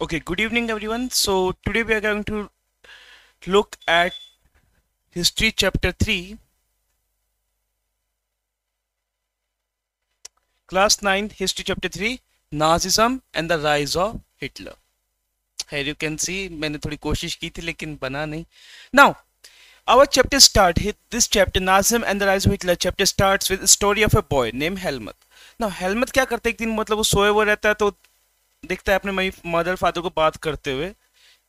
Okay, good evening everyone. So today we are going to look at History Chapter 3, Class 9, History Chapter 3, Nazism and the Rise of Hitler. Here you can see मैंने थोड़ी कोशिश की थी लेकिन बना नहीं. Now, our chapter this chapter, Nazism and the Rise of Hitler chapter starts with the story of a boy named Helmut. Now, Helmut क्या करता है एक दिन मतलब वो सोए हुए रहता है तो देखता है अपने मदर फादर को बात करते हुए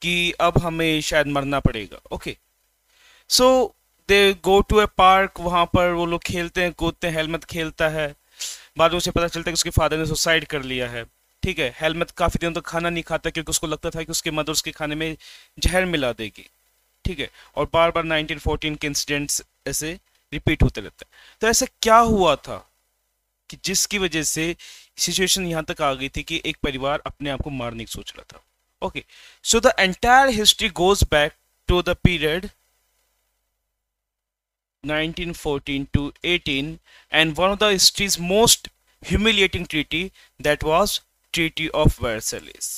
कि अब हमें शायद मरना पड़ेगा. Okay, so they go to a park, वहां पर वो लोग खेलते हैं कूदते हैं, हेलमेट खेलता है. बाद में उसे पता चलता है कि उसके फादर ने सुसाइड कर लिया है. ठीक है, हेलमेट काफी दिनों तक खाना नहीं खाता क्योंकि उसको लगता था कि उसके मदर उसके खाने में जहर मिला देगी. ठीक है, और बार बार 1914 के इंसिडेंट्स ऐसे रिपीट होते रहते हैं. तो ऐसा क्या हुआ था कि जिसकी वजह से सिचुएशन यहाँ तक आ गई थी कि एक परिवार अपने आप को मारने की सोच रहा था. Okay, so the entire history goes back to the period 1914 to 18, and one of the history's most humiliating treaty, that was Treaty of Versailles.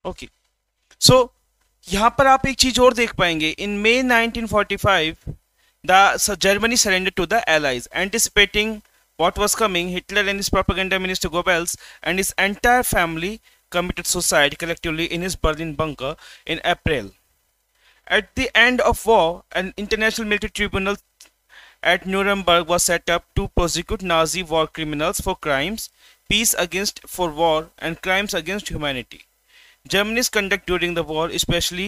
Okay, so यहाँ पर आप एक चीज और देख पाएंगे. इन May 1945 the Germany surrendered to the Allies. Anticipating what was coming, Hitler and his propaganda minister Goebbels and his entire family committed suicide collectively in his Berlin bunker in April. At the end of war, an international military tribunal at Nuremberg was set up to prosecute Nazi war criminals for crimes, peace against for war, and crimes against humanity. Germany's conduct during the war, especially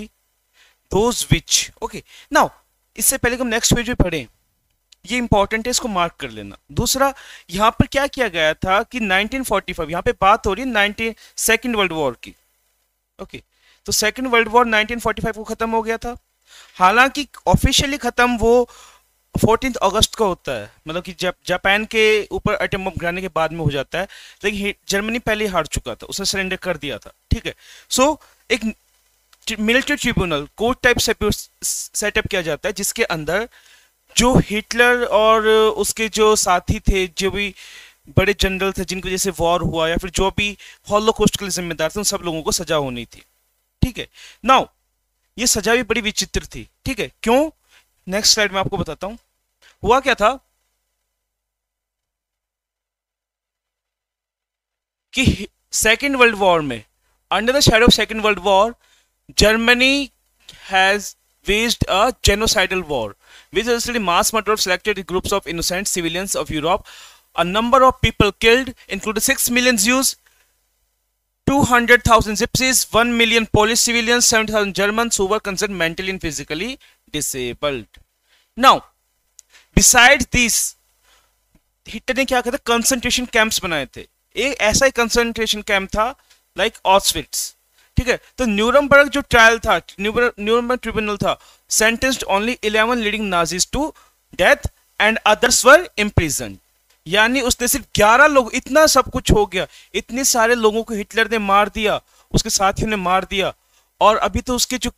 those which. Okay, now इससे पहले हम next page पे पढ़ें, ये important है, इसको mark कर लेना. दूसरा, यहाँ पर क्या किया गया था कि 1945, यहाँ पे बात हो रही है सेकेंड वर्ल्ड वॉर की. ओके, तो सेकेंड वर्ल्ड वॉर 1945 को खत्म हो गया था. हालांकि ऑफिशियली खत्म वो 14 अगस्त को होता है, मतलब कि जब जापान के ऊपर एटम बम गिराने के बाद में हो जाता है, लेकिन जर्मनी पहले हार चुका था, उसने सरेंडर कर दिया था. ठीक है, सो एक military tribunal court type setup किया जाता है जिसके अंदर जो हिटलर और उसके जो साथी थे, जो भी बड़े जनरल थे जिनकी वजह से वॉर हुआ, या फिर जो भी हॉलोकॉस्ट के लिए जिम्मेदार थे, उन सब लोगों को सजा होनी थी. ठीक है, नाउ ये सजा भी बड़ी विचित्र थी. ठीक है, क्यों? नेक्स्ट स्लाइड में आपको बताता हूं. हुआ क्या था कि सेकेंड वर्ल्ड वॉर में, under the shadow of second world war, Germany has waged a genocidal war, which resulted in mass murder of selected groups of innocent civilians of Europe. A number of people killed included 6 million Jews, 200,000 Gypsies, 1 million Polish civilians, 70,000 Germans who were considered mentally and physically disabled. Now, besides this, Hitler ने क्या किया था? Concentration camps बनाए थे. एक ऐसा ही concentration camp था लाइक ऑस्विट्स. ठीक है, तो न्यूरमबर्ग जो ट्रायल था, न्यूरमबर्ग ट्रिब्यूनल था, sentenced only 11 leading Nazis to death and others were imprison. यानी उसने सिर्फ 11 लोग, इतना सब कुछ हो गया, इतने सारे लोगों को हिटलर ने मार दिया, उसके साथियों ने मार दिया, और अभी तो उसके जो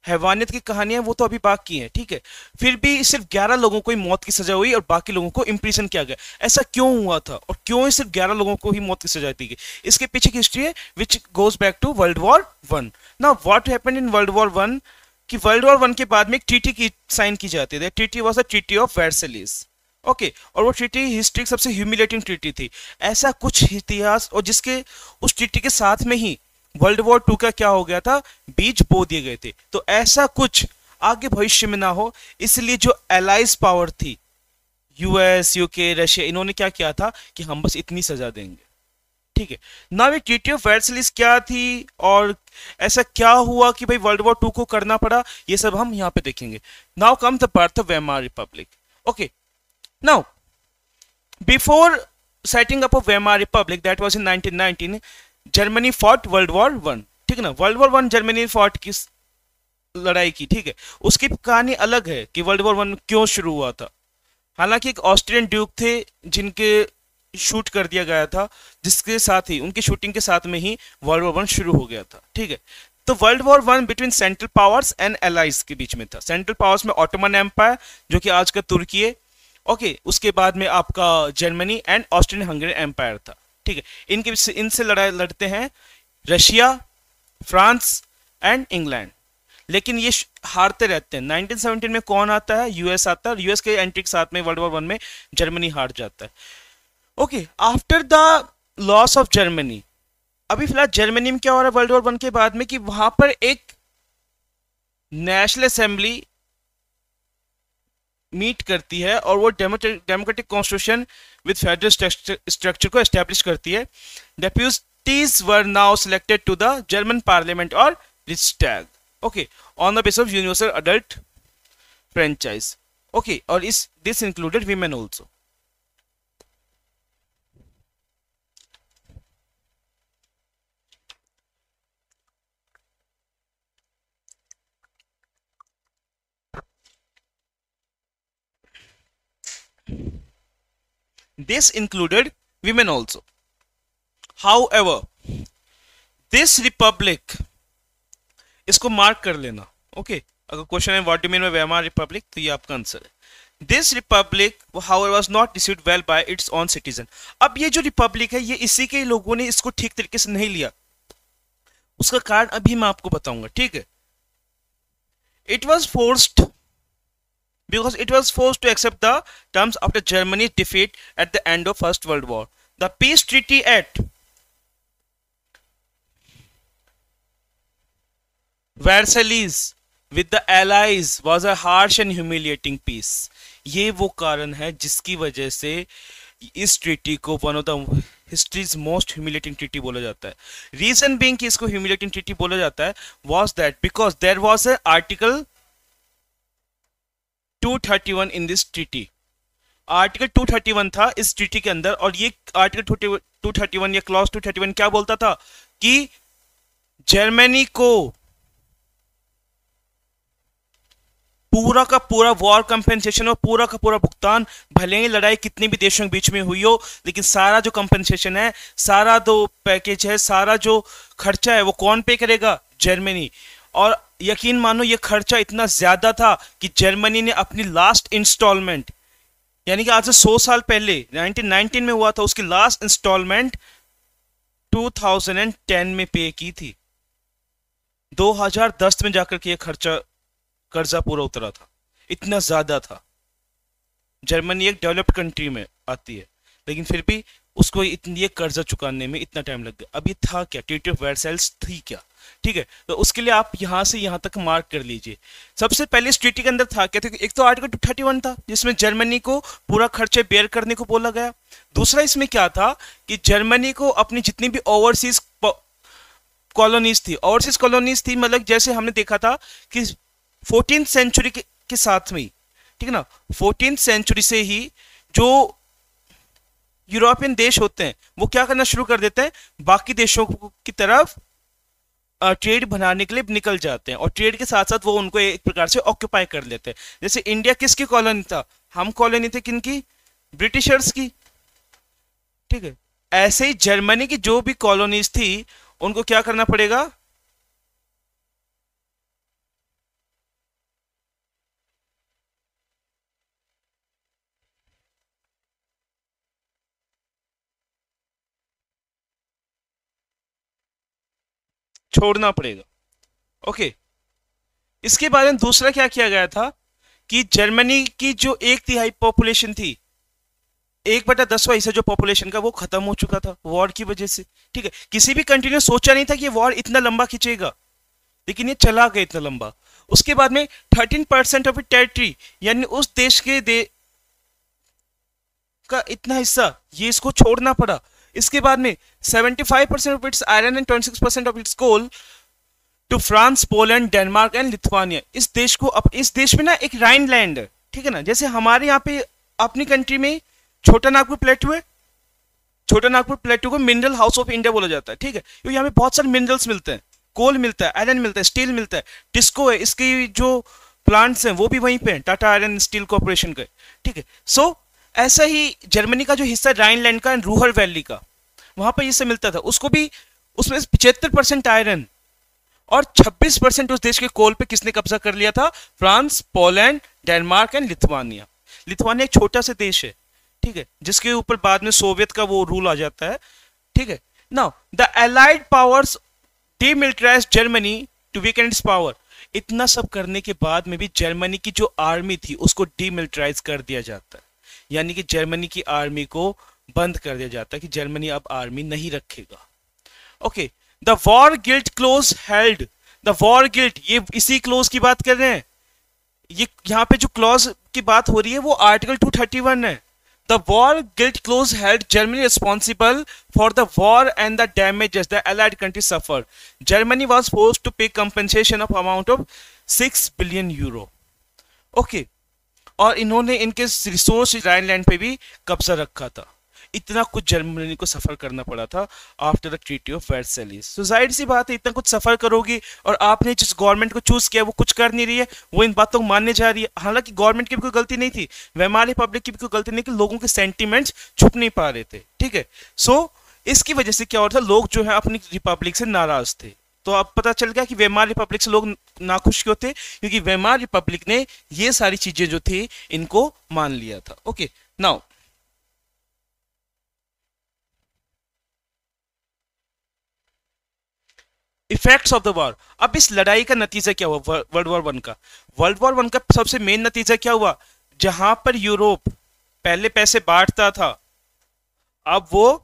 हैवानियत की कहानियां वो तो अभी बाकी हैं. ठीक है, फिर भी सिर्फ 11 लोगों को ही मौत की सजा हुई और बाकी लोगों को इम्प्रिजन किया गया. ऐसा क्यों हुआ था और क्यों ही सिर्फ 11 लोगों को ही मौत की सजा दी गई? इसके पीछे की हिस्ट्री है which goes back to world war one. Now what happened in world war one, कि वर्ल्ड वॉर वन के बाद में एक ट्रीटी की साइन की जाती है. Treaty was the treaty of Versailles. Okay, और वो ट्रीटी हिस्ट्री की सबसे ह्यूमिलेटिंग ट्रीटी थी. ऐसा कुछ इतिहास, और जिसके उस ट्रीटी के साथ में ही वर्ल्ड वॉर टू का क्या हो गया था, बीज बो दिए गए थे. तो ऐसा कुछ आगे भविष्य में ना हो, इसलिए जो एलाइज पावर थी, यूएस, यूके, रशिया, इन्होंने क्या किया था कि हम बस इतनी सजा देंगे. ठीक है, नाउ ये ट्रीटी ऑफ वर्साइलेस क्या थी और ऐसा क्या हुआ कि भाई वर्ल्ड वॉर टू को करना पड़ा, ये सब हम यहाँ पे देखेंगे. Now come the birth of Weimar Republic. Okay, now before setting up of Weimar Republic, that was in 1919, Germany fought world war one. ठीक है ना, world war one Germany fought किस लड़ाई की. ठीक है, उसकी कहानी अलग है कि वर्ल्ड वॉर वन क्यों शुरू हुआ था. हालांकि एक ऑस्ट्रियन ड्यूक थे जिनके शूट कर दिया गया था, जिसके साथ ही, उनकी शूटिंग के साथ में ही वर्ल्ड वॉर वन शुरू हो गया था. ठीक है, तो world war one between central powers and allies के बीच में था। सेंट्रल पावर्स में ऑटोमन एम्पायर जो कि आज का तुर्की है, ओके, उसके बाद में आपका Germany and Austrian Hungary empire था, ठीक है। इनसे लड़ाई लड़ते हैं रशिया, फ्रांस एंड इंग्लैंड, लेकिन ये हारते रहते हैं। 1917 में कौन आता है? यूएस आता है, और यूएस के एंट्री के साथ में वर्ल्ड वॉर वन में जर्मनी हार जाता है। Okay, after the loss of Germany, अभी फिलहाल जर्मनी में क्या हो रहा है वर्ल्ड वॉर वन के बाद में कि वहां पर एक नेशनल असेंबली मीट करती है और वो democratic constitution with federal structure को एस्टेब्लिश करती है। Deputies were now selected to the German parliament और Reichstag, okay, on the basis of universal adult franchise, okay, और this included women also. This included women also. However, this republic, इसको mark कर लेना, okay, अगर question है what do mean by Weimar republic, तो ये आपका आंसर है। This republic however was not received well by its own citizen। अब ये जो रिपब्लिक है, ये इसी के लोगों ने इसको ठीक तरीके से नहीं लिया, उसका कारण अभी मैं आपको बताऊंगा, ठीक है। It was forced because it was forced to accept the terms after Germany's defeat at the end of First World War. The peace treaty at Versailles with the Allies was a harsh and humiliating peace. ये वो कारण है जिसकी वजह से इस treaty को one of the histories most humiliating treaty बोला जाता है। रीजन बीइंग कि इसको ह्यूमिलेटिंग ट्रीटी बोला जाता है was that because there was a article 231 in this treaty. Article 231 था इस ट्रीटी के अंदर, और ये आर्टिकल 231 या क्लॉज 231 क्या बोलता था कि जर्मनी को पूरा का पूरा वॉर कंपेंसेशन और पूरा का पूरा भुगतान, भले ही लड़ाई कितनी भी देशों के बीच में हुई हो, लेकिन सारा जो कंपेंसेशन है, सारा जो पैकेज है, सारा जो खर्चा है, वो कौन पे करेगा? जर्मनी। और यकीन मानो ये खर्चा इतना ज्यादा था कि जर्मनी ने अपनी लास्ट इंस्टॉलमेंट, यानी कि आज से 100 साल पहले 1919 में हुआ था, उसकी लास्ट इंस्टॉलमेंट 2010 में पे की थी। 2010 में जाकर के ये कर्जा पूरा उतरा था, इतना ज्यादा था। जर्मनी एक डेवलप्ड कंट्री में आती है, लेकिन फिर भी उसको ये कर्जा चुकाने में इतना टाइम लग गया। अब ये था क्या? ट्रीटी ऑफ वर्साइल्स थी क्या? ठीक है, तो उसके लिए आप यहां से यहां तक मार्क कर लीजिए। सबसे पहले इस ट्रीटी के अंदर था क्या? एक तो आर्टिकल 231 था जिसमें जर्मनी को पूरा खर्चे बेयर करने को बोला गया। दूसरा इसमें क्या था कि जर्मनी को अपनी जितनी भी ओवरसीज कॉलोनीज थी, मतलब जैसे हमने देखा था कि 14th सेंचुरी के साथ में, ठीक है ना, 14th सेंचुरी से ही जो यूरोपियन देश होते हैं वो क्या करना शुरू कर देते हैं, बाकी देशों की तरफ ट्रेड बनाने के लिए निकल जाते हैं, और ट्रेड के साथ साथ वो उनको एक प्रकार से ऑक्यूपाई कर लेते हैं। जैसे इंडिया किसकी कॉलोनी था? हम कॉलोनी थे किनकी? ब्रिटिशर्स की, ठीक है। ऐसे ही जर्मनी की जो भी कॉलोनीज थी उनको क्या करना पड़ेगा? छोड़ना पड़ेगा। ओके, इसके बारे में दूसरा क्या किया गया था कि जर्मनी की जो 1/3 पॉपुलेशन थी, 1/10वां हिस्सा जो पॉपुलेशन का, वो खत्म हो चुका था वॉर की वजह से, ठीक है। किसी भी कंट्री ने सोचा नहीं था कि ये वॉर इतना लंबा खींचेगा, लेकिन ये चला गया इतना लंबा। उसके बाद में 13% ऑफ टेरिटरी, यानी उस देश के का इतना हिस्सा, ये इसको छोड़ना पड़ा। इसके बाद में 75% of its iron and 26% of its coal to France, Poland, Denmark and Lithuania. इस देश में ना एक राइन लैंड है, ठीक है ना, जैसे हमारे यहाँ पे अपनी कंट्री में छोटा नागपुर प्लेटू है, छोटा नागपुर प्लेटू को मिनरल हाउस ऑफ इंडिया बोला जाता है, ठीक है, क्योंकि यहाँ पे बहुत सारे मिनरल्स मिलते हैं, कोल मिलता है, आयरन मिलता है, स्टील मिलता है, टिस्को है, इसकी जो प्लांट्स हैं वो भी वहीं पे हैं, टाटा आयरन स्टील कॉर्पोरेशन के, ठीक है। सो ऐसा ही जर्मनी का जो हिस्सा राइनलैंड का, रूहर वैली का, वहां पर इससे मिलता था, उसको भी, उसमें 75% आयरन और 26% उस देश के कोल पे किसने कब्जा कर लिया था? France, Poland, Denmark and Lithuania. Lithuania एक छोटा सा देश है, ठीक है, जिसके ऊपर बाद में सोवियत का वो रूल आ जाता है, ठीक है। Now the allied powers demilitarised Germany to weaken its power. इतना सब करने के बाद में भी जर्मनी की जो आर्मी थी उसको डीमिलिटराइज कर दिया जाता है, यानी कि जर्मनी की आर्मी को बंद कर दिया जाता है कि जर्मनी अब आर्मी नहीं रखेगा। Okay, the war guilt clause held. The war guilt, ये इसी क्लोज की बात कर रहे हैं। ये यहां पे जो क्लॉज की बात हो रही है वो आर्टिकल 231 है। The war guilt clause held Germany responsible for the war and the damages the allied country suffer. Germany was forced to pay compensation of amount of 6 billion euro. Okay, और इन्होंने इनके रिसोर्स राइनलैंड पे भी कब्जा रखा था। इतना कुछ जर्मनी को सफर करना पड़ा था after the treaty of Versailles. तो जाहिर सी बात है, इतना कुछ सफर करोगी और आपने जिस गवर्नमेंट को चूज किया वो कुछ कर नहीं रही है, वो इन बातों को मानने जा रही है। हालांकि गवर्नमेंट की भी कोई गलती नहीं थी, वेमार रिपब्लिक की भी कोई गलती नहीं कि लोगों के सेंटिमेंट्स छुप नहीं पा रहे थे, ठीक है। सो इसकी वजह से क्या हो रहा था, लोग जो है अपनी रिपब्लिक से नाराज थे। तो अब पता चल गया कि वेमार रिपब्लिक से लोग नाखुश क्यों थे, क्योंकि वेमार रिपब्लिक ने ये सारी चीजें जो थी इनको मान लिया था। Okay, now effects of the war. अब इस लड़ाई का नतीजा क्या हुआ वर्ल्ड वॉर वन का? वर्ल्ड वॉर वन का सबसे मेन नतीजा क्या हुआ? जहां पर यूरोप पहले पैसे बांटता था, अब वो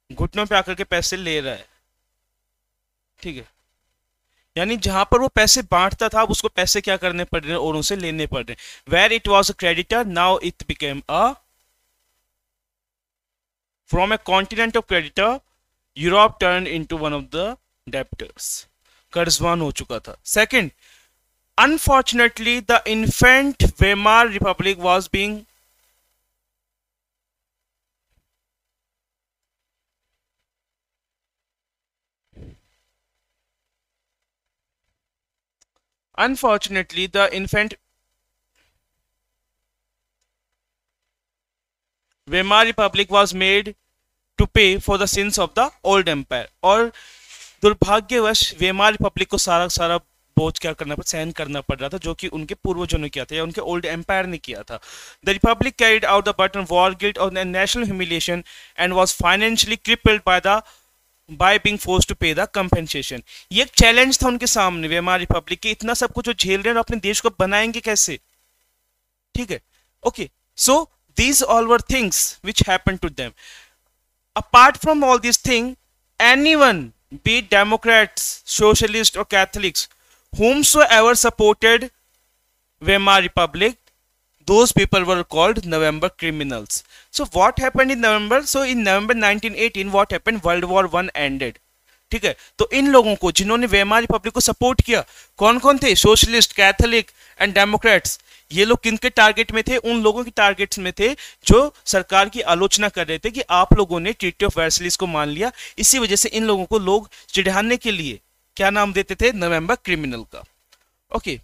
घुटनों पे आकर के पैसे ले रहा है, ठीक है। यानी जहां पर वो पैसे बांटता था, अब उसको पैसे क्या करने पड़ रहे हैं? और उनसे लेने पड़ रहे हैं। Where it was a creditor, now it became a from a continent of creditor, Europe turn into one of the debtors. कर्जवान हो चुका था। Second, unfortunately the infant Weimar republic was being unfortunately the infant Weimar Republic was made to pay for the sins of the old empire। और दुर्भाग्यवश Weimar Republic को सारा सारा बोझ क्या करना पड़ा, सहन करना पड़ रहा था, जो कि उनके पूर्वजों ने किया था या उनके ओल्ड एम्पायर ने किया था। The republic carried out the burden war guilt और national humiliation and was financially crippled by being forced to pay the compensation. ये एक चैलेंज था उनके सामने वेमार रिपब्लिक के, इतना सब कुछ जो झेल रहे हैं और अपने देश को बनाएंगे कैसे, ठीक है। Okay, so these all were things which happened to them. Apart from all these things, anyone, be it Democrats, Socialists or Catholics, whomsoever supported Weimar Republic, those people were called November criminals. So what happened in November? So in November 1918, what happened? World War I ended. ठीक है, तो इन लोगों को जिन्होंने Weimar Republic को support किया, कौन कौन थे? Socialist, Catholic and Democrats. ये लोग किनके टारगेट में थे? उन लोगों के टारगेट्स में थे जो सरकार की आलोचना कर रहे थे कि आप लोगों ने ट्रीटी ऑफ वर्साइल्स को मान लिया। इसी वजह से इन लोगों को लोग चिढ़ाने के लिए क्या नाम देते थे? नवंबर क्रिमिनल का। Okay,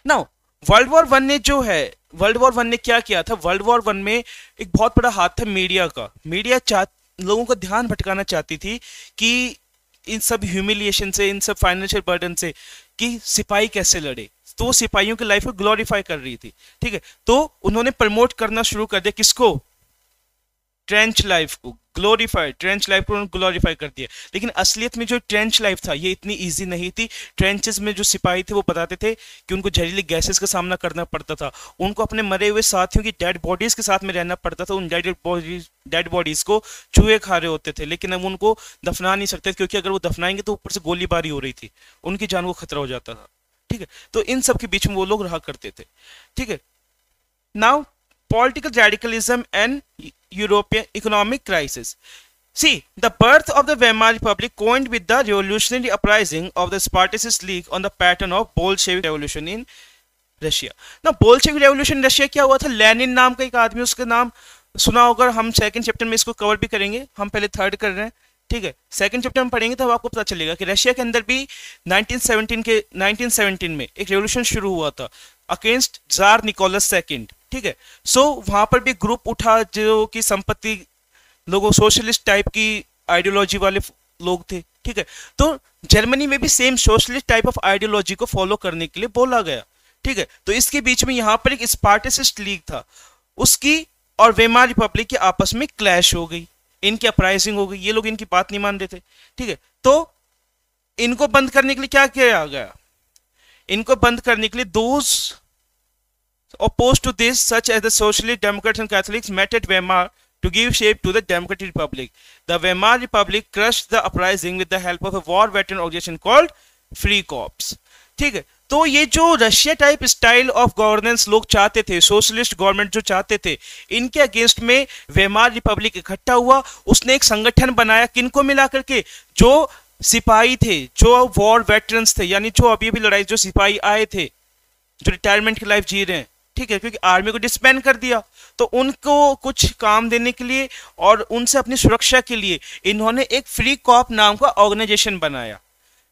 now world war one ने जो है, वर्ल्ड वॉर वन ने क्या किया था? वर्ल्ड वॉर वन में एक बहुत बड़ा हाथ था मीडिया का। मीडिया लोगों का ध्यान भटकाना चाहती थी कि इन सब ह्यूमिलिएशन से, इन सब फाइनेंशियल बर्डन से, कि सिपाही कैसे लड़े। तो वो सिपाहियों की लाइफ को ग्लोरीफाई कर रही थी, ठीक है। तो उन्होंने प्रमोट करना शुरू कर दिया, किसको? ट्रेंच लाइफ को। ग्लोरीफाई, ट्रेंच लाइफ को ग्लोरीफाई कर दिया। लेकिन असलियत में जो ट्रेंच लाइफ था ये इतनी इजी नहीं थी। ट्रेंचेस में जो सिपाही थे वो बताते थे कि उनको जहरीली गैसेस का सामना करना पड़ता था, उनको अपने मरे हुए साथियों की डेड बॉडीज के साथ में रहना पड़ता था। उन डेड बॉडीज को चूहे खा रहे होते थे, लेकिन अब उनको दफना नहीं सकते, क्योंकि अगर वो दफनाएंगे तो ऊपर से गोलीबारी हो रही थी, उनकी जान को खतरा हो जाता था, ठीक है। तो इन सब के बीच में वो लोग रहा करते थे, ठीक है। Now political radicalism and European economic crisis. See, the birth of the Weimar Republic coined with the revolutionary uprising of the Spartacist League on the pattern of Bolshevik revolution in Russia. Now, Bolshevik revolution Russia क्या हुआ था? Lenin नाम का एक आदमी, उसका नाम सुना होगा। हम सेकंड चैप्टर में इसको कवर भी करेंगे, हम पहले थर्ड कर रहे हैं, ठीक है। सेकंड चैप्टर में पढ़ेंगे तब आपको पता चलेगा कि रशिया के अंदर भी 1917 में एक रेवोल्यूशन शुरू हुआ था अगेंस्ट जार निकोलस सेकंड, ठीक है। सो वहां पर भी ग्रुप उठा जो कि संपत्ति लोगों, सोशलिस्ट टाइप की आइडियोलॉजी वाले लोग थे, ठीक है। तो जर्मनी में भी same socialist type of ideology को फॉलो करने के लिए बोला गया, ठीक है। तो इसके बीच में यहाँ पर एक स्पार्टिसिस्ट लीग था, उसकी और वेमार रिपब्लिक की आपस में क्लैश हो गई, इनकी अपराइजिंग हो गई, ये लोग इनकी बात नहीं मान रहे थे, ठीक है। तो इनको बंद करने के लिए क्या किया गया, इनको बंद करने के लिए those opposed to this such as the socialist democrats and catholics met at Weimar to give shape to the democratic republic. The Weimar republic crushed the uprising with the help of a war veteran organization called Free Corps, ठीक है। तो ये जो Russia type style of governance लोग चाहते थे, socialist government जो चाहते थे, इनके अगेंस्ट में वेमार रिपब्लिक इकट्ठा हुआ, उसने एक संगठन बनाया, किनको मिला करके, जो सिपाही थे, जो वॉर वेटरन्स थे, यानी जो अभी भी लड़ाई, जो सिपाही आए थे, जो रिटायरमेंट की लाइफ जी रहे हैं, ठीक है, क्योंकि आर्मी को डिसबैंड कर दिया, तो उनको कुछ काम देने के लिए और उनसे अपनी सुरक्षा के लिए इन्होंने एक फ्री कॉप नाम का ऑर्गेनाइजेशन बनाया।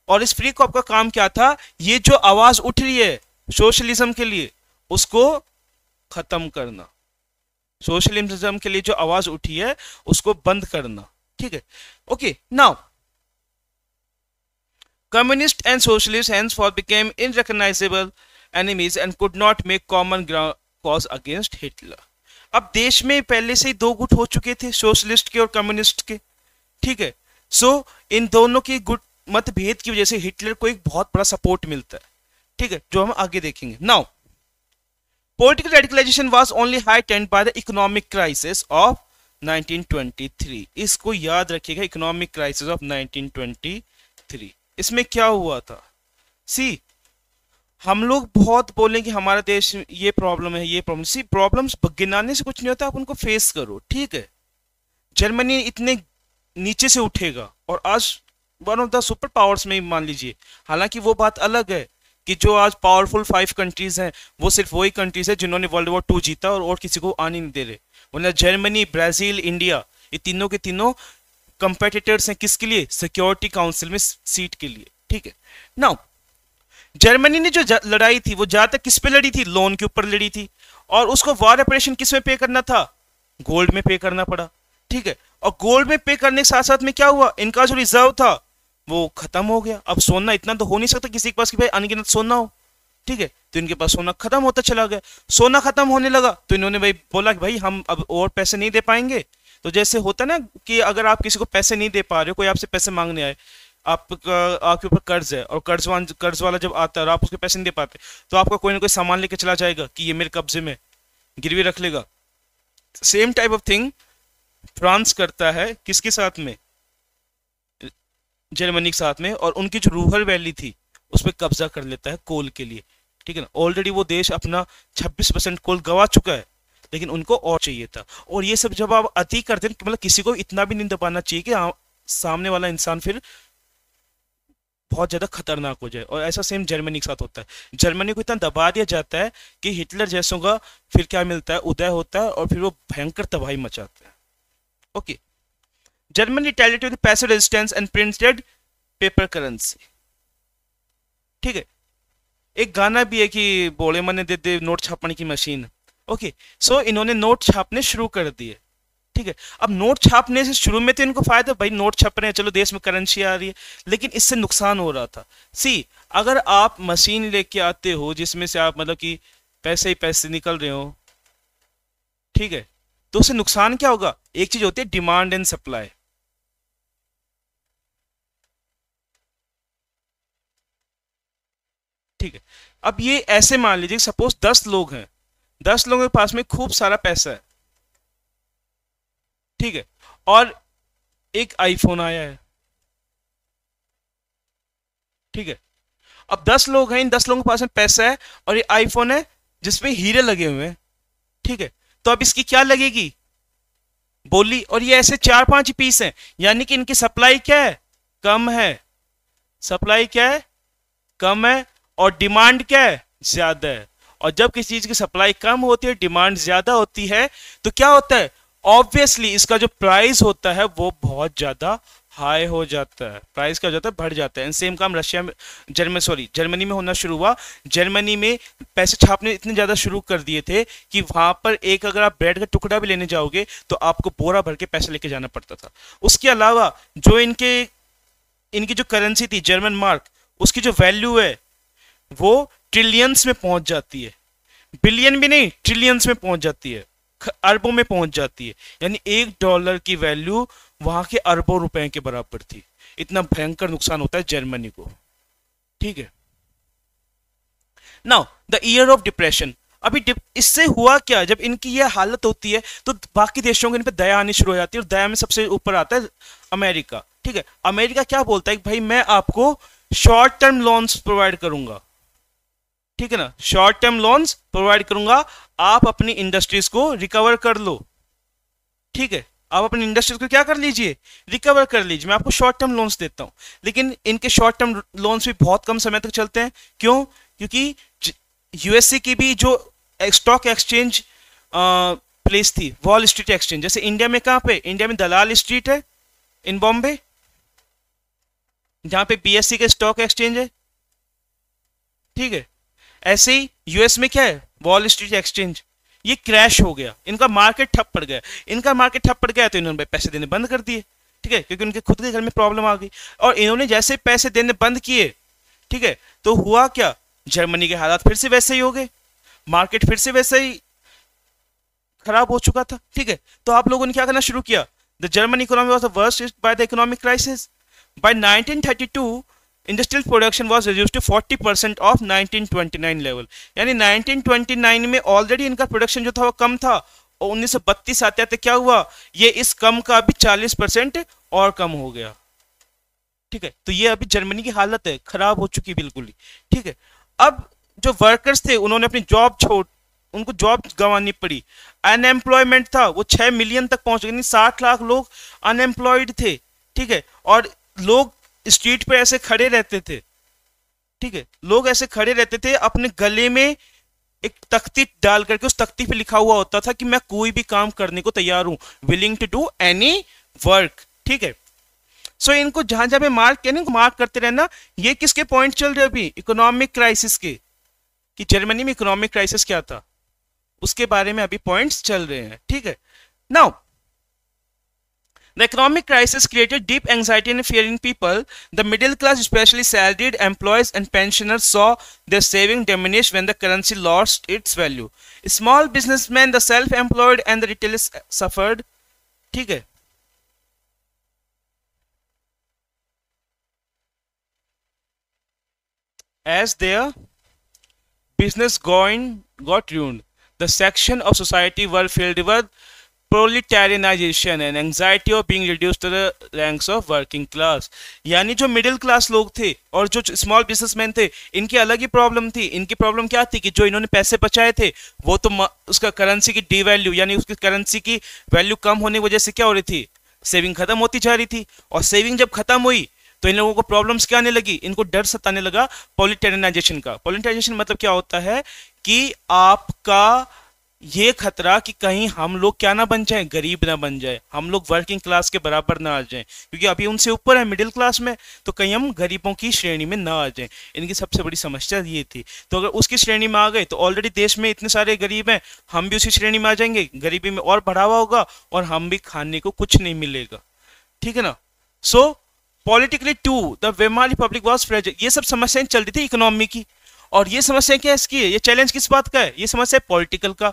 और इस फ्री कॉप का काम क्या था, ये जो आवाज उठ रही है सोशलिज्म के लिए, उसको खत्म करना, सोशलिज्म के लिए जो आवाज उठी है उसको बंद करना, ठीक है। Okay, now communist and socialist henceforth became unrecognizable enemies and could not make common cause against Hitler. अब देश में पहले से ही दो गुट हो चुके थे, सोशलिस्ट के और कम्युनिस्ट के, ठीक है। सो इन दोनों के गुट मतभेद की वजह से हिटलर को एक बहुत बड़ा सपोर्ट मिलता है, ठीक है, जो हम आगे देखेंगे। Now political radicalization was only heightened by the economic crisis of 1923. इसको याद रखिएगा, इकोनॉमिक क्राइसिस ऑफ 1923। इसमें क्या हुआ था, सी हम लोग बहुत बोलें कि हमारा देश ये प्रॉब्लम है, ये प्रॉब्लम, सी प्रॉब्लम्स गिनाने से कुछ नहीं होता, आप उनको फेस करो, ठीक है। जर्मनी इतने नीचे से उठेगा और आज one of the super powers में मान लीजिए, हालांकि वो बात अलग है कि जो आज पावरफुल 5 कंट्रीज हैं वो सिर्फ वही कंट्रीज है जिन्होंने वर्ल्ड वॉर 2 जीता और किसी को आने नहीं दे रहे, वरना जर्मनी, ब्राजील, इंडिया, ये तीनों के तीनों कंपेटिटर्स हैं किसके लिए, सिक्योरिटी काउंसिल में सीट के लिए, ठीक है। नाउ जर्मनी ने जो लड़ाई थी वो ज्यादातर किस पे लड़ी थी, लोन के ऊपर लड़ी थी, और उसको वॉर ऑपरेशन किस में पे करना था, गोल्ड में पे करना पड़ा, ठीक है। और गोल्ड में पे करने के साथ साथ में क्या हुआ, इनका जो रिजर्व था वो खत्म हो गया। अब सोना इतना तो हो नहीं सकता किसी के पास कि भाई अनगिनत सोना हो, ठीक है, तो इनके पास सोना खत्म होता चला गया। सोना खत्म होने लगा तो इन्होंने भाई बोला कि भाई हम अब और पैसे नहीं दे पाएंगे। तो जैसे होता ना कि अगर आप किसी को पैसे नहीं दे पा रहे हो, कोई आपसे पैसे मांगने आए, आपके ऊपर कर्ज है और कर्ज वाला जब आता है और आप उसके पैसे नहीं दे पाते, तो आपका कोई ना कोई सामान लेके चला जाएगा कि ये मेरे कब्जे में, गिरवी रख लेगा। Same type of thing France करता है किसके साथ में, जर्मनी के साथ में, और उनकी जो रूहर वैली थी उस पर कब्जा कर लेता है कोल के लिए, ठीक है ना। ऑलरेडी वो देश अपना 26% कोल गवा चुका है, लेकिन उनको और चाहिए था। और ये सब जब आप अति करते हैं, मतलब किसी को इतना भी नहीं दबाना चाहिए कि सामने वाला इंसान फिर बहुत ज्यादा खतरनाक हो जाए, और ऐसा सेम जर्मनी के साथ होता है। जर्मनी को इतना दबा दिया जाता है कि हिटलर जैसों का फिर क्या मिलता है, उदय होता है, और फिर वो भयंकर तबाही मचाते हैं। Okay, Germany retaliated with passive resistance and printed paper currency, ठीक है। एक गाना भी है कि बोले मने दे दे नोट छापने की मशीन। ओके, सो इन्होंने नोट छापने शुरू कर दिए, ठीक है। अब नोट छापने से शुरू में तो इनको फायदा, भाई नोट छाप रहे हैं, चलो देश में करेंसी आ रही है, लेकिन इससे नुकसान हो रहा था। सी अगर आप मशीन लेके आते हो जिसमें से आप मतलब कि पैसे ही पैसे निकल रहे हो, ठीक है, तो उससे नुकसान क्या होगा, एक चीज होती है डिमांड एंड सप्लाई, ठीक है। अब ये ऐसे मान लीजिए सपोज 10 लोग हैं, 10 लोगों के पास में खूब सारा पैसा है, ठीक है, और एक आईफोन आया है, ठीक है। अब 10 लोग हैं, इन 10 लोगों के पास में पैसा है और ये आईफोन है जिसमें हीरे लगे हुए हैं, ठीक है। तो अब इसकी क्या लगेगी, बोली, और ये ऐसे 4-5 पीस हैं, यानी कि इनकी सप्लाई क्या है, कम है, सप्लाई क्या है, कम है, और डिमांड क्या है, ज्यादा है। और जब किसी चीज की सप्लाई कम होती है, डिमांड ज्यादा होती है, तो क्या होता है, ऑब्वियसली इसका जो प्राइस होता है वो बहुत ज्यादा हाई हो जाता है, प्राइस क्या हो जाता है, बढ़ जाता है। सेम काम रशिया में, जर्मनी में होना शुरू हुआ। जर्मनी में पैसे छापने इतने ज्यादा शुरू कर दिए थे कि वहां पर एक अगर आप ब्रेड का टुकड़ा भी लेने जाओगे तो आपको बोरा भर के पैसे लेके जाना पड़ता था। उसके अलावा जो इनके इनकी जो करेंसी थी जर्मन मार्क, उसकी जो वैल्यू है वो ट्रिलियंस में पहुंच जाती है, बिलियन भी नहीं ट्रिलियंस में पहुंच जाती है, अरबों में पहुंच जाती है। यानी $1 की वैल्यू वहां के अरबों रुपए के बराबर थी। इतना भयंकर नुकसान होता है जर्मनी को, ठीक है। Now the year of depression. अभी इससे हुआ क्या, जब इनकी ये हालत होती है तो बाकी देशों के इन पे दया आनी शुरू हो जाती है, और दया में सबसे ऊपर आता है अमेरिका, ठीक है। अमेरिका क्या बोलता है कि भाई मैं आपको शॉर्ट टर्म लोन्स प्रोवाइड करूंगा, ठीक है ना, शॉर्ट टर्म लोन्स प्रोवाइड करूंगा, आप अपनी इंडस्ट्रीज को रिकवर कर लो, ठीक है, आप अपनी इंडस्ट्रीज को क्या कर लीजिए, रिकवर कर लीजिए, मैं आपको शॉर्ट टर्म लोन्स देता हूं। लेकिन इनके शॉर्ट टर्म लोन्स भी बहुत कम समय तक चलते हैं, क्यों, क्योंकि यूएससी की भी जो स्टॉक एक्सचेंज प्लेस थी वॉल स्ट्रीट एक्सचेंज, जैसे इंडिया में कहां पे, इंडिया में दलाल स्ट्रीट है इन बॉम्बे, जहां पे बीएससी का स्टॉक एक्सचेंज है, ठीक है, ऐसे ही यूएस में क्या है, वॉल स्ट्रीट एक्सचेंज। ये क्रैश हो गया, इनका मार्केट ठप पड़ गया, इनका मार्केट ठप पड़ गया तो इन्होंने पैसे देने बंद कर दिए, ठीक है, क्योंकि उनके खुद के घर में प्रॉब्लम आ गई। और इन्होंने जैसे पैसे देने बंद किए, ठीक है, तो हुआ क्या, जर्मनी के हालात फिर से वैसे ही हो गए, मार्केट फिर से वैसे ही खराब हो चुका था, ठीक है। तो आप लोगों ने क्या करना शुरू किया, the German economy was the worst hit by the economic crisis. By 1932 industrial production was reduced to 40% of 1929 level. यानी 1929 में ऑलरेडी इनका प्रोडक्शन जो था वो कम था, और 1932 आते आते क्या हुआ, ये इस कम का अभी 40% और कम हो गया, ठीक है। तो ये अभी जर्मनी की हालत है, खराब हो चुकी बिल्कुल ही, ठीक है। अब जो वर्कर्स थे उन्होंने अपनी जॉब छोड़, उनको जॉब गंवानी पड़ी, अनएम्प्लॉयमेंट था वो 6 मिलियन तक पहुंच गया, 60 लाख लोग अनएम्प्लॉयड थे, ठीक है। और लोग स्ट्रीट पे ऐसे खड़े रहते थे, ठीक है, लोग ऐसे खड़े रहते थे, अपने गले में एक तख्ती डाल करके उस तख्ती पे लिखा हुआ होता था कि मैं कोई भी काम करने को तैयार हूं, willing to do any work, ठीक है। सो इनको जहां जहां पे मार्क करते रहना। ये किसके पॉइंट चल रहे अभी, इकोनॉमिक क्राइसिस के, कि जर्मनी में इकोनॉमिक क्राइसिस क्या था उसके बारे में अभी पॉइंट्स चल रहे हैं, ठीक है। Now the economic crisis created deep anxiety and fear in people. The middle class, especially salaried employees and pensioners, saw their saving diminish when the currency lost its value. Small businessmen, the self-employed and the retailers suffered, ठीक है। As their business got ruined, the section of society were filled with proletarianization and anxiety of being reduced to the ranks of working class। यानी जो middle class लोग थे और जो small businessman थे, इनकी अलग ही प्रॉब्लम थी। इनकी प्रॉब्लम क्या थी कि जो इन्होंने पैसे बचाए थे वो तो उसका करेंसी की डीवैल्यू, यानी उसकी करेंसी की वैल्यू कम होने की वजह से क्या हो रही थी, सेविंग खत्म होती जा रही थी। और सेविंग जब खत्म हुई तो इन लोगों को प्रॉब्लम्स क्या आने लगी, इनको डर सताने लगा पॉलिटेरियनाइजेशन का। पॉलिटेरियनाइजेशन मतलब क्या होता है कि आपका ये खतरा कि कहीं हम लोग क्या ना बन जाए, गरीब ना बन जाए, हम लोग वर्किंग क्लास के बराबर ना आ जाएं, क्योंकि अभी उनसे ऊपर है मिडिल क्लास में, तो कहीं हम गरीबों की श्रेणी में ना आ जाएं। इनकी सबसे बड़ी समस्या ये थी। तो अगर उसकी श्रेणी में आ गए तो ऑलरेडी देश में इतने सारे गरीब हैं, हम भी उसी श्रेणी में आ जाएंगे, गरीबी में और बढ़ावा होगा और हम भी खाने को कुछ नहीं मिलेगा, ठीक है ना। So politically too the Weimar republic was fragile. ये सब समस्याएं चल रही थी इकोनॉमी की। और ये समस्या क्या है इसकी है, ये चैलेंज किस बात का है, ये समस्या पॉलिटिकल का।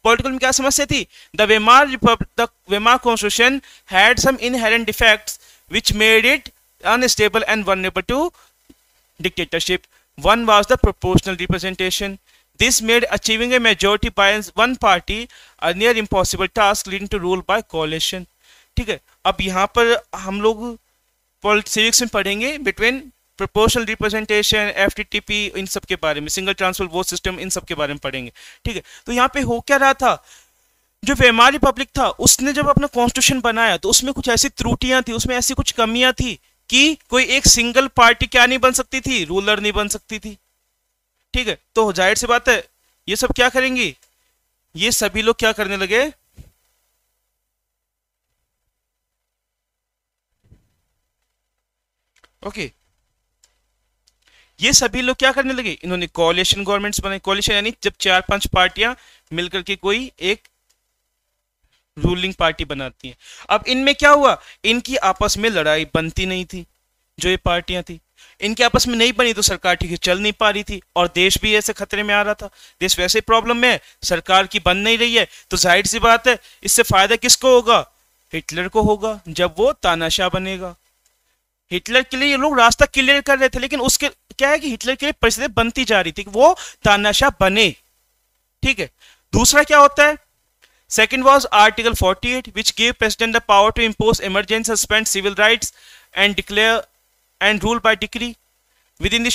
पॉलिटिकल में क्या समस्या थी, the Weimar constitution had some inherent defects which made it unstable and vulnerable to dictatorship. One was the proportional representation. This made achieving a majority by one party a near impossible task leading to rule by coalition, ठीक है। अब यहाँ पर हम लोग civics में पढ़ेंगे between proportional representation, एफटीटीपी, इन सब के बारे में, सिंगल ट्रांसफर वोट सिस्टम, इन सब के बारे में पढ़ेंगे, ठीक है। तो यहाँ पे हो क्या रहा था, जो वेमार रिपब्लिक था उसने जब अपना कॉन्स्टिट्यूशन बनाया तो उसमें कुछ ऐसी त्रुटियां थी, उसमें ऐसी कुछ कमियां थी कि कोई एक सिंगल पार्टी क्या नहीं बन सकती थी, रूलर नहीं बन सकती थी, ठीक है। तो जाहिर सी बात है ये सब क्या करेंगी, ये सभी लोग क्या करने लगे, ओके ये सभी लोग क्या करने लगे, इन्होंने कोalition गवर्नमेंट्स बनाई। कोalition यानी जब 4-5 पार्टियां मिलकर के कोई एक रूलिंग पार्टी बनाती हैं। अब इनमें क्या हुआ, इनकी आपस में लड़ाई बनती नहीं थी, जो ये पार्टियां थी, इनके आपस में नहीं बनी तो सरकार ठीक से चल नहीं पा रही थी और देश भी ऐसे खतरे में आ रहा था। देश वैसे ही प्रॉब्लम में है, सरकार की बन नहीं रही है, तो जाहिर सी बात है इससे फायदा किसको होगा? हिटलर को होगा, जब वो तानाशाह बनेगा। हिटलर के लिए ये लोग रास्ता क्लियर कर रहे थे, लेकिन उसके क्या है कि हिटलर के लिए परिस्थिति बनती जा रही थी कि वो तानाशाह बने। ठीक है, दूसरा क्या होता है? Second was Article 48, which gave President the power to impose emergency, suspend civil rights, and declare and rule by decree. Within the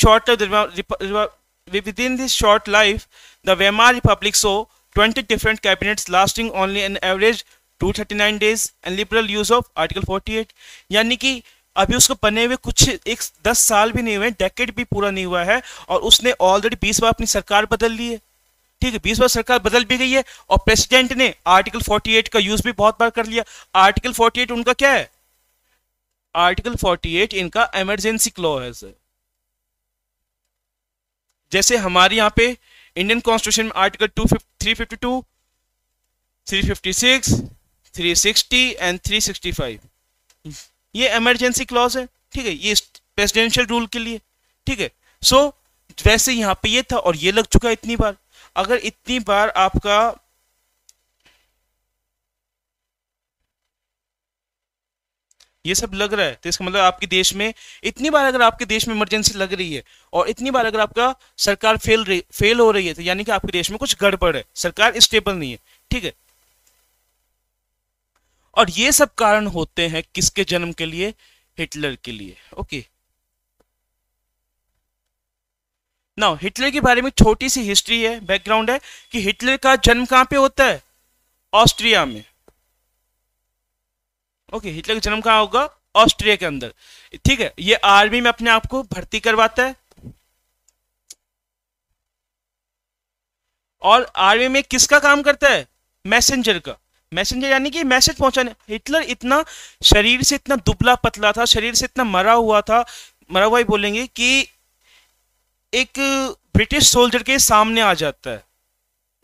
within this short life, the Weimar Republic saw 20 different cabinets lasting only an average 239 days and liberal use of Article 48. यानी कि अभी उसको बने हुए कुछ 10 साल भी नहीं हुए, डेकेड भी पूरा नहीं हुआ है, और उसने ऑलरेडी 20 बार अपनी सरकार बदल ली है। ठीक है, 20 बार सरकार बदल भी गई है, और प्रेसिडेंट ने आर्टिकल 48 का यूज भी बहुत बार कर लिया। आर्टिकल 48 उनका क्या है? आर्टिकल 48 इनका इमरजेंसी क्लॉज है सर। जैसे हमारे यहाँ पे इंडियन कॉन्स्टिट्यूशन में आर्टिकल 352, 356, 360 एंड 365 ये इमरजेंसी क्लॉज है। ठीक है, ये प्रेसिडेंशियल रूल के लिए। ठीक है, सो वैसे यहाँ पे ये था और ये लग चुका है इतनी बार। अगर इतनी बार आपका ये सब लग रहा है तो इसका मतलब आपके देश में इतनी बार अगर आपके देश में इमरजेंसी लग रही है और इतनी बार अगर आपका सरकार फेल हो रही है, तो यानी कि आपके देश में कुछ गड़बड़ है, सरकार स्टेबल नहीं है। ठीक है, और ये सब कारण होते हैं किसके जन्म के लिए? हिटलर के लिए। ओके, नाउ हिटलर के बारे में छोटी सी हिस्ट्री है, बैकग्राउंड है कि हिटलर का जन्म कहां पे होता है? ऑस्ट्रिया में। ओके, हिटलर का जन्म कहां होगा? ऑस्ट्रिया के अंदर। ठीक है, ये आर्मी में अपने आप को भर्ती करवाता है, और आर्मी में किसका काम करता है? मैसेंजर का। मैसेंजर यानी कि मैसेज पहुंचाने। हिटलर इतना शरीर से इतना दुबला पतला था, शरीर से इतना मरा हुआ था, मरा हुआ ही बोलेंगे, कि एक ब्रिटिश सोल्जर के सामने आ जाता है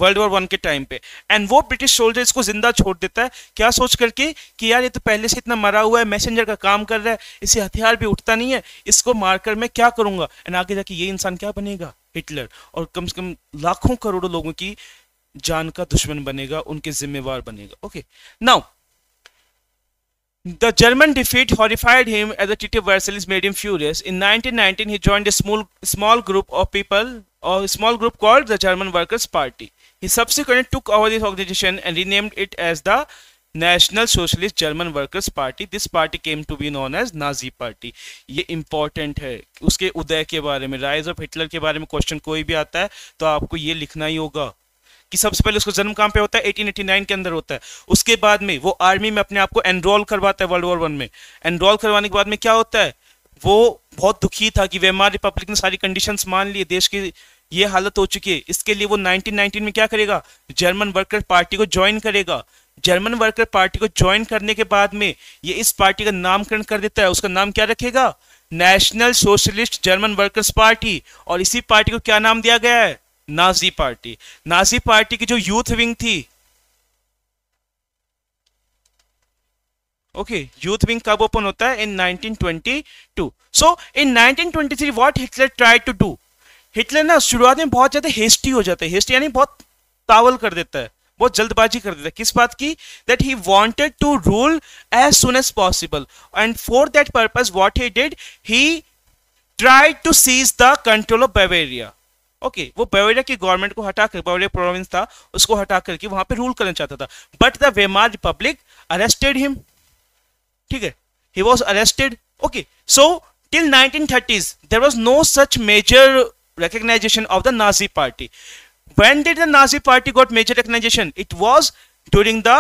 वर्ल्ड वॉर 1 के टाइम पे, एंड वो ब्रिटिश सोल्जर इसको जिंदा छोड़ देता है, क्या सोच करके कि यार ये तो पहले से इतना मरा हुआ है, मैसेंजर का काम कर रहा है, इसे हथियार भी उठता नहीं है, इसको मारकर मैं क्या करूंगा? एंड आगे जाके ये इंसान क्या बनेगा? हिटलर, और कम से कम लाखों करोड़ों लोगों की जान का दुश्मन बनेगा, उनके जिम्मेवार बनेगा। Okay, now the German defeat horrified him as the Treaty of Versailles made him furious. In 1919, he joined a small group of people, or a small group called the German Workers' Party. He subsequently took over this organization and renamed it as the National Socialist German Workers' Party. This party came to be known as Nazi Party. ये important है। उसके उदय के बारे में, rise of Hitler के बारे में question कोई भी आता है तो आपको ये लिखना ही होगा कि सबसे पहले उसका जन्म कहां पे होता है? 1889 के अंदर होता है। उसके बाद में वो आर्मी में अपने आप को एनरोल करवाता है वर्ल्ड वॉर 1 में। एनरोल करवाने के बाद में क्या होता है? वो बहुत दुखी था कि वेमार रिपब्लिक ने सारी कंडीशंस मान ली, देश की ये हालत हो चुकी है। इसके लिए वो 1919 में क्या करेगा? जर्मन वर्कर पार्टी को ज्वाइन करेगा। जर्मन वर्कर पार्टी को ज्वाइन करने के बाद में ये इस पार्टी का नामकरण कर देता है। उसका नाम क्या रखेगा? National socialist German workers party. और इसी पार्टी को क्या नाम दिया गया है? Nazi party. नाजी पार्टी की जो यूथ विंग थी, ओके, यूथ विंग कब ओपन होता है? In 1922। So in 1923 what Hitler tried to do? Hitler ना शुरुआत में बहुत ज्यादा हेस्टी हो जाता है। हेस्टी यानी बहुत तावल कर देता है, बहुत जल्दबाजी कर देता है। किस बात की? That he wanted to rule as soon as possible, and for that purpose what he did, he tried to seize the control of Bavaria. Okay, वो बावेरिया की गवर्नमेंट को हटाकर, बावेरिया प्रोविंस था उसको हटा करके वहां पे रूल करना चाहता था। But the Weimar Republic arrested him. ठीक है, he was arrested. Okay, so till 1930s there was no such major recognition of the Nazi party. When did the Nazi party got major recognition? It was during the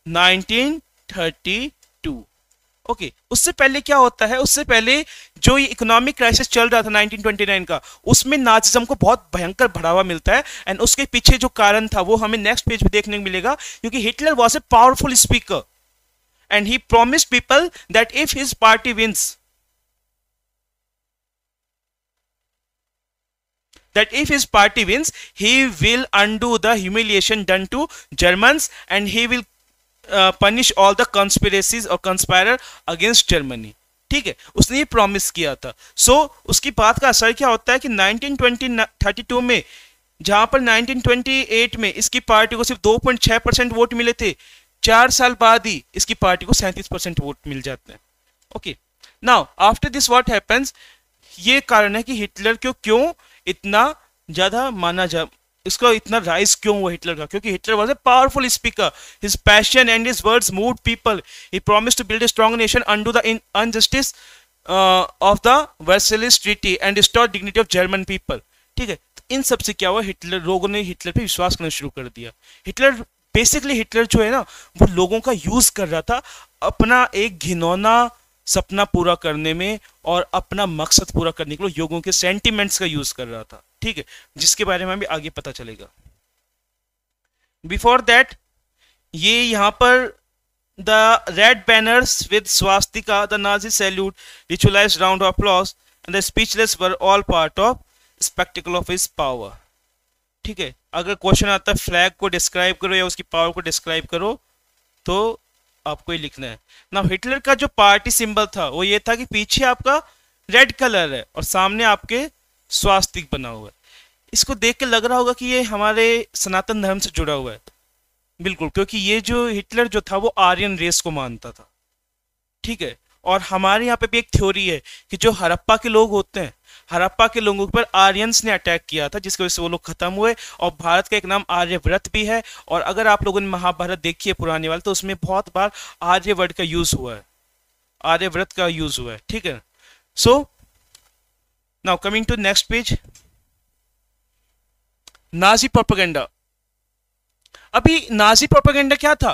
1932. Okay, उससे पहले क्या होता है? उससे पहले जो ये इकोनॉमिक क्राइसिस चल रहा था 1929 का, उसमें नाजिज्म को बहुत भयंकर बढ़ावा मिलता है। एंड उसके पीछे जो कारण था वो हमें नेक्स्ट पेज पे देखने को मिलेगा, क्योंकि Hitler was a powerful speaker and he promised people that if his party wins, that if his party wins, he will undo the humiliation done to Germans and he will punish all the conspiracies or conspire against Germany. ठीक है, उसने ये promise किया था। सो उसकी बात का असर क्या होता है कि 1932 में, जहां पर 1928 में इसकी पार्टी को सिर्फ 2.6% वोट मिले थे, 4 साल बाद ही इसकी पार्टी को 37% वोट मिल जाते हैं। Okay, now after this what happens, ये कारण है कि हिटलर को क्यों इतना ज्यादा माना जा, इसका इतना राइज क्यों हुआ हिटलर का, क्योंकि Hitler was a powerful speaker, his passion and his words moved people, he promised to build a strong nation under the injustice of the Versailles treaty and restore dignity of German people. ठीक है, इन सब से क्या हुआ, Hitler, लोगों ने Hitler पे विश्वास करना शुरू कर दिया। हिटलर बेसिकली, हिटलर जो है ना, वो लोगों का यूज कर रहा था अपना एक घिनौना सपना पूरा करने में और अपना मकसद पूरा करने के लिए लोगों के सेंटिमेंट्स का यूज कर रहा था। ठीक है, जिसके बारे में भी आगे पता चलेगा। बिफोर दैट, ये यहां पर the red banners with swastika, the Nazi salute, ritualized round of applause and the speechless were all part of spectacle of his power. ठीक है, अगर क्वेश्चन आता है फ्लैग को डिस्क्राइब करो या उसकी पावर को डिस्क्राइब करो, तो आपको ही लिखना है ना। हिटलर का जो पार्टी सिंबल था वो ये था कि पीछे आपका रेड कलर है और सामने आपके स्वास्तिक बना हुआ है। इसको देख के लग रहा होगा कि ये हमारे सनातन धर्म से जुड़ा हुआ है। बिल्कुल, क्योंकि ये जो हिटलर जो था वो आर्यन रेस को मानता था। ठीक है, और हमारे यहाँ पे भी एक थ्योरी है कि जो हड़प्पा के लोग होते हैं, हड़प्पा के लोगों पर आर्यंस ने अटैक किया था, जिसकी वजह से वो लोग खत्म हुए। और भारत का एक नाम आर्यव्रत भी है, और अगर आप लोगों ने महाभारत देखी है पुराने वाले, तो उसमें बहुत बार आर्यवर्त का यूज हुआ है, आर्यव्रत का यूज हुआ है। ठीक है, so now coming to next page, Nazi propaganda. अभी नाजी प्रोपेगेंडा क्या था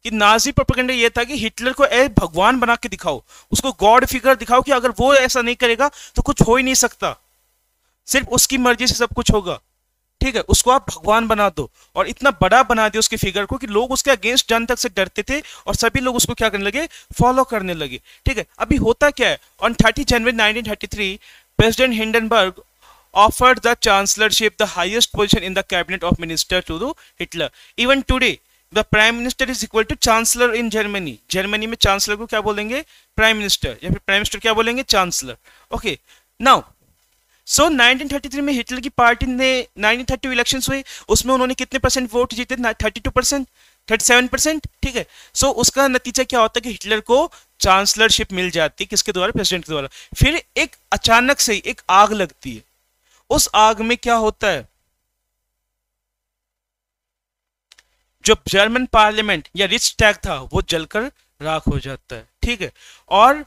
कि नाजी प्रोपेगेंडा ये था कि हिटलर को ए भगवान बना के दिखाओ, उसको गॉड फिगर दिखाओ कि अगर वो ऐसा नहीं करेगा तो कुछ हो ही नहीं सकता, सिर्फ उसकी मर्जी से सब कुछ होगा। ठीक है, उसको आप भगवान बना दो, और इतना बड़ा बना दिया उसकी फिगर को कि लोग उसके अगेंस्ट जान तक से डरते थे और सभी लोग उसको क्या करने लगे, फॉलो करने लगे। ठीक है, अभी होता क्या है, on 30 January 1933 president Hindenburg offered the chancellorship, the highest position in the cabinet of minister, to the Hitler. Even today, the prime minister is equal to chancellor in Germany. Germany में chancellor को क्या बोलेंगे, prime minister, या फिर prime minister क्या बोलेंगे, chancellor. Okay, now, so 1933 में Hitler की पार्टी ने 1932 इलेक्शंस हुए, उसमें उन्होंने कितने परसेंट वोट जीते, 32%, 37%। ठीक है, सो उसका नतीजा क्या होता है कि हिटलर को चांसलरशिप मिल जाती है, किसके द्वारा, प्रेसिडेंट के द्वारा। फिर एक अचानक से एक आग लगती है, उस आग में क्या होता है, जो जर्मन पार्लियामेंट या रिचटैग था वो जलकर राख हो जाता है। ठीक है, और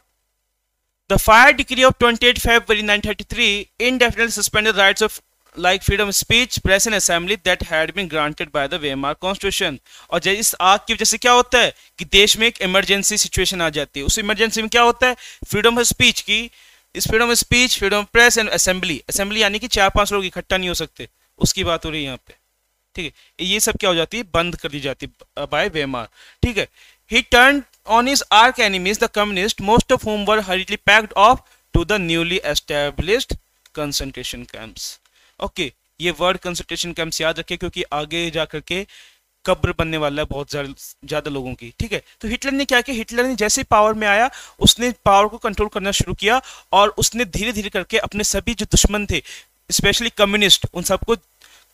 the fire decree of 28 February 1933 indefinitely suspended rights of like freedom of speech, press and assembly that had been granted by the Weimar Constitution। और इस आग की वजह से क्या होता है कि देश में एक इमरजेंसी सिचुएशन आ जाती है। उस इमरजेंसी में क्या होता है, फ्रीडम ऑफ स्पीच की, इस freedom of speech, freedom of press and assembly, assembly यानी कि 4-5 लोग इकट्ठा नहीं हो सकते, उसकी बात हो रही है यहाँ पे। ठीक है, ये सब क्या हो जाती है, बंद कर दी जाती है बाय वेमार। ठीक है, he turned on his arch enemies the communists, most of whom were hurriedly packed off to the newly established concentration camps। Okay, ये वर्ड कंसंट्रेशन कैंप्स याद रखें, क्योंकि आगे जा करके कब्र बनने वाला है बहुत ज्यादा लोगों की। ठीक है, तो हिटलर ने क्या किया, हिटलर ने जैसे पावर में आया उसने पावर को कंट्रोल करना शुरू किया, और उसने धीरे धीरे करके अपने सभी जो दुश्मन थे, स्पेशली कम्युनिस्ट, उन सबको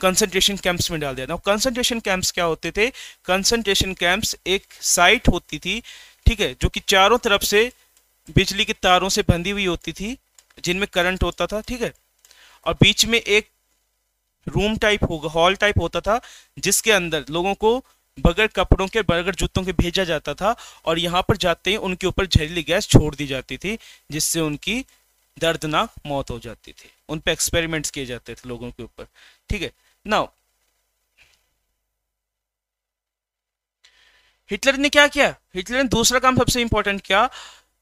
कंसंट्रेशन कैंप्स में डाल दिया। ना कंसंट्रेशन कैंप्स क्या होते थे, कंसंट्रेशन कैंप्स एक साइट होती थी, ठीक है, जो कि चारों तरफ से बिजली के तारों से बंधी हुई होती थी, जिनमें करंट होता था। ठीक है, और बीच में एक रूम टाइप होगा, हॉल टाइप होता था, जिसके अंदर लोगों को बगैर कपड़ों के, बगैर जूतों के भेजा जाता था, और यहाँ पर जाते ही उनके ऊपर जहरीली गैस छोड़ दी जाती थी, जिससे उनकी दर्दनाक मौत हो जाती थी। उन पे एक्सपेरिमेंट्स किए जाते थे लोगों के ऊपर। ठीक है, नाउ हिटलर ने क्या किया, हिटलर ने दूसरा काम सबसे इंपॉर्टेंट किया,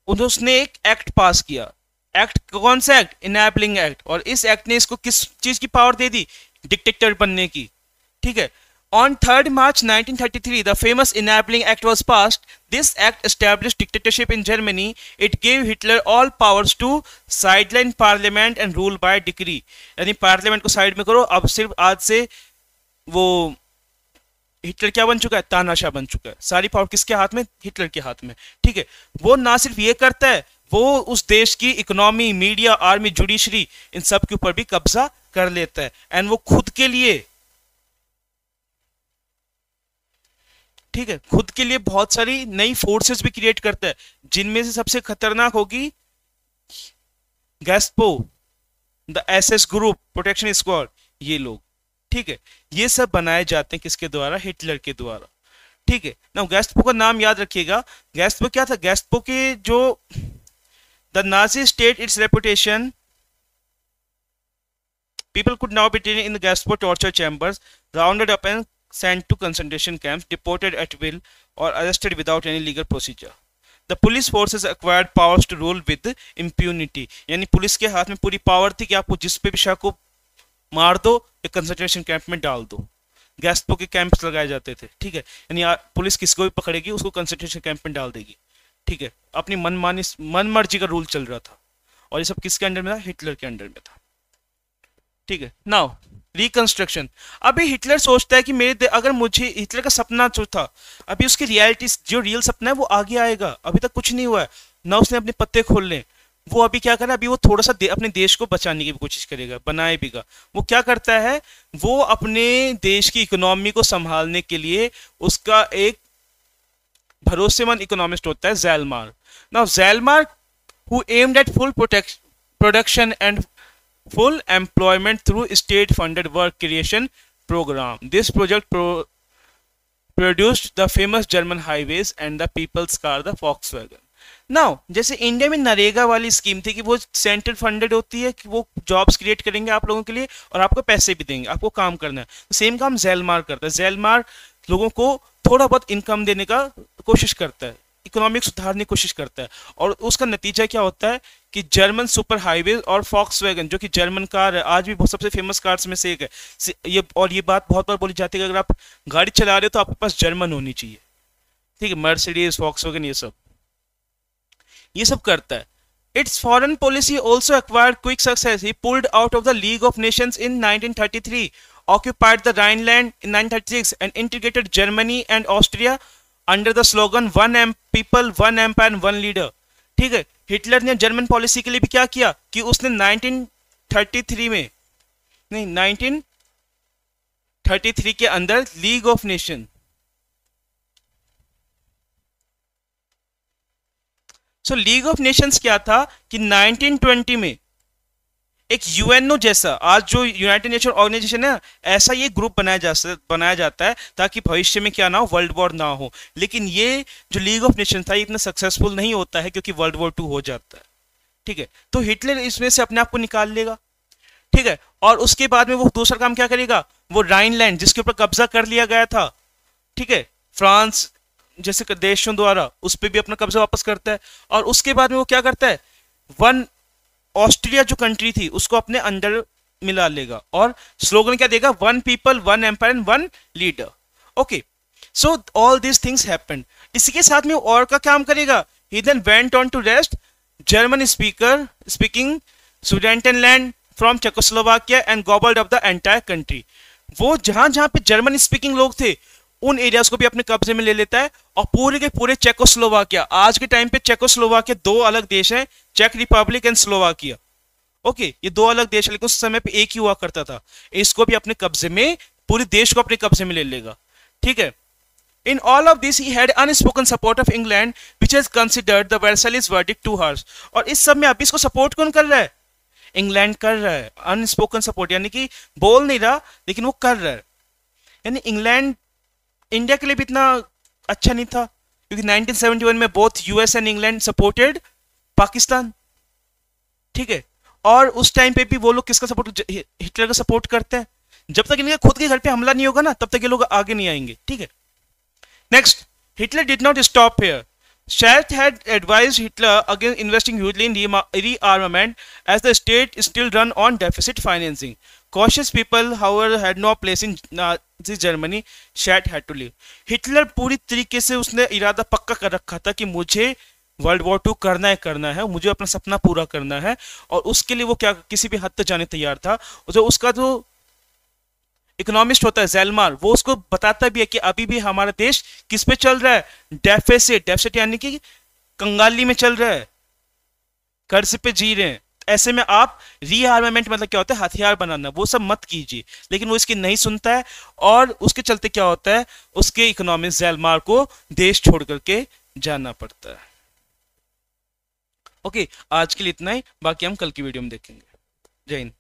उसने एक एक्ट पास किया। एक्ट कौन सा एक्ट, इनेबलिंग एक्ट, और इस एक्ट ने इसको किस चीज की पावर दे दी, डिक्टेटर बनने की। ठीक है, on 3rd March 1933 the famous enabling act was passed. This act established dictatorship in Germany. It gave Hitler all powers to sideline parliament and rule by decree। यानी पार्लियामेंट को साइड में करो, अब सिर्फ आज से वो हिटलर क्या बन चुका है, तानाशाह बन चुका है। सारी पावर किसके हाथ में, हिटलर के हाथ में। ठीक है, वो ना सिर्फ ये करता है वो उस देश की इकोनॉमी, मीडिया, आर्मी, जुडिशरी, इन सब के ऊपर भी कब्जा कर लेता है। एंड वो खुद के लिए, ठीक है, खुद के लिए बहुत सारी नई फोर्सेस भी क्रिएट करता है, जिनमें से सबसे खतरनाक होगी गैस्पो, the SS group, protection squad, ये लोग, ठीक है। ये सब बनाए जाते हैं किसके द्वारा? हिटलर के द्वारा, ठीक है ना। गैस्पो का नाम याद रखिएगा। गैस्पो क्या था? गैस्पो के जो the Nazi state it's reputation, people could now be detained in the Gestapo torture chambers, rounded up and sent to concentration camps, deported at will, or arrested without any legal procedure. The police forces acquired powers to rule with impunity. यानी police के हाथ में पूरी power थी कि आपको जिस पे भी शक को मार दो या कंसंट्रेशन कैंप में डाल दो। गैस्पो के कैंप्स लगाए जाते थे, ठीक है। यानी पुलिस किसको भी पकड़ेगी उसको कंसंट्रेशन कैंप में डाल देगी, ठीक है। अपनी मन मर्जी का रूल चल रहा था, और ये सब किसके अंडर में था? हिटलर के अंडर में था, ठीक है। Now reconstruction. अभी हिटलर सोचता है कि अगर मुझे, हिटलर का सपना जो था, अभी उसकी रियलिटी, जो रियल सपना है वो आगे आएगा, अभी तक कुछ नहीं हुआ है ना, उसने अपने पत्ते खोल ले। वो अभी क्या कर रहा है? अभी वो थोड़ा सा अपने देश को बचाने की कोशिश करेगा, बनाए बीगा। वो क्या करता है? वो अपने देश की इकोनॉमी को संभालने के लिए उसका एक भरोसेमंद इकोनॉमिस्ट होता है Hjalmar. Now Hjalmar who aimed at full production and full employment through state funded work creation program. This project produced the famous German highways and the people's car, the Volkswagen. Now, जैसे India में नरेगा वाली scheme थी कि वो central funded होती है, कि वो जॉब्स क्रिएट करेंगे आप लोगों के लिए और आपको पैसे भी देंगे, आपको काम करना है। सेम काम ज़ेलमार करता है। ज़ेलमार लोगों को थोड़ा बहुत इनकम देने का कोशिश करता है, इकोनॉमिक सुधारने की कोशिश करता है, और उसका नतीजा क्या होता है कि जर्मन सुपर हाईवे और फॉक्सवैगन, जो कि जर्मन कार है, आज भी बहुत सबसे फेमस कार्स में से एक है। ये बात बहुत बार बोली जाती है कि अगर आप गाड़ी चला रहे हो तो आपके पास जर्मन होनी चाहिए, ठीक है। मर्सिडीज, फॉक्सवैगन, ये सब करता है। It's foreign policy also acquired quick success. He pulled out of the league of Nations in 1933, occupied the Rhineland in 1936 and integrated Germany and Austria under the slogan one people, one empire and one leader, ठीक है। Hitler ने German policy के लिए भी क्या किया कि उसने 1933 के अंदर league of nation, so league of Nations क्या था कि 1920 में एक यूएनओ जैसा, आज जो यूनाइटेड नेशन ऑर्गेनाइजेशन है, ऐसा ये ग्रुप बनाया जाता है ताकि भविष्य में क्या ना हो, वर्ल्ड वॉर ना हो। लेकिन ये जो लीग ऑफ नेशन था, ये इतना सक्सेसफुल नहीं होता है क्योंकि वर्ल्ड वॉर 2 हो जाता है, ठीक है। तो हिटलर इसमें से अपने आप को निकाल लेगा, ठीक है। और उसके बाद में वो दूसरा काम क्या करेगा? वो राइनलैंड, जिसके ऊपर कब्जा कर लिया गया था, ठीक है, फ्रांस जैसे देशों द्वारा, उस पर भी अपना कब्जा वापस करता है। और उसके बाद में वो क्या करता है? ऑस्ट्रिया जो कंट्री थी उसको अपने अंडर मिला लेगा, और स्लोगन क्या देगा? One people, one empire and one leader. Okay, so all this things happened. इसी के साथ में और का काम करेगा। He then went on to wrest German speaking Sudetenland from Czechoslovakia and gobbled of the entire country. वो जहां जहां पे जर्मन स्पीकिंग लोग थे, उन एरियाज को भी अपने कब्जे में ले लेता है, और पूरे के पूरे चेकोस्लोवाकिया, आज के टाइम पे चेकोस्लोवाकिया 2 अलग देश हैं, चेक रिपब्लिक एंड स्लोवाकिया, ओके, ये 2 अलग देश है, लेकिन उस समय पे एक ही हुआ करता था। इसको भी अपने कब्जे में, पूरे देश को अपने कब्जे में ले लेगा, ठीक है। In all of this, he had unspoken support of England, which has considered the Versailles verdict too harsh. और इस सब में अभी इसको सपोर्ट कौन कर रहा है? इंग्लैंड कर रहा है। अनस्पोकन सपोर्ट यानी कि बोल नहीं रहा, लेकिन वो कर रहा है। यानी इंग्लैंड इंडिया के लिए भी इतना अच्छा नहीं था, क्योंकि 1971 में both US and England supported Pakistan, ठीक है। और उस टाइम पे भी वो लोग किसका सपोर्ट? हिटलर का सपोर्ट करते हैं। जब तक इनके खुद के घर पे हमला नहीं होगा ना, तब तक ये लोग आगे नहीं आएंगे, ठीक है। Next, Hitler did not stop here. Schacht had advised Hitler against investing hugely in rearmament as the state still run on deficit financing. Cautious people, however, had no place in Nazi Germany. Schacht had to leave. Hitler पूरी तरीके से उसने इरादा पक्का कर रखा था कि मुझे वर्ल्ड वॉर 2 करना है, मुझे अपना सपना पूरा करना है, और उसके लिए वो क्या किसी भी हद तक जाने तैयार था। जो उसका जो इकोनॉमिस्ट होता है ज़ेलमार, वो उसको बताता भी है कि अभी भी हमारा देश किस पे चल रहा है? डेफिसिट यानी कि कंगाली में चल रहा है, कर्ज पे जी रहे हैं। ऐसे में आप रीआर्मामेंट मतलब क्या होता है, हथियार बनाना, वो सब मत कीजिए। लेकिन वो इसकी नहीं सुनता है और उसके चलते क्या होता है, उसके इकोनॉमिस्ट जेलमार को देश छोड़ करके जाना पड़ता है। ओके, आज के लिए इतना ही, बाकी हम कल की वीडियो में देखेंगे। जय हिंद।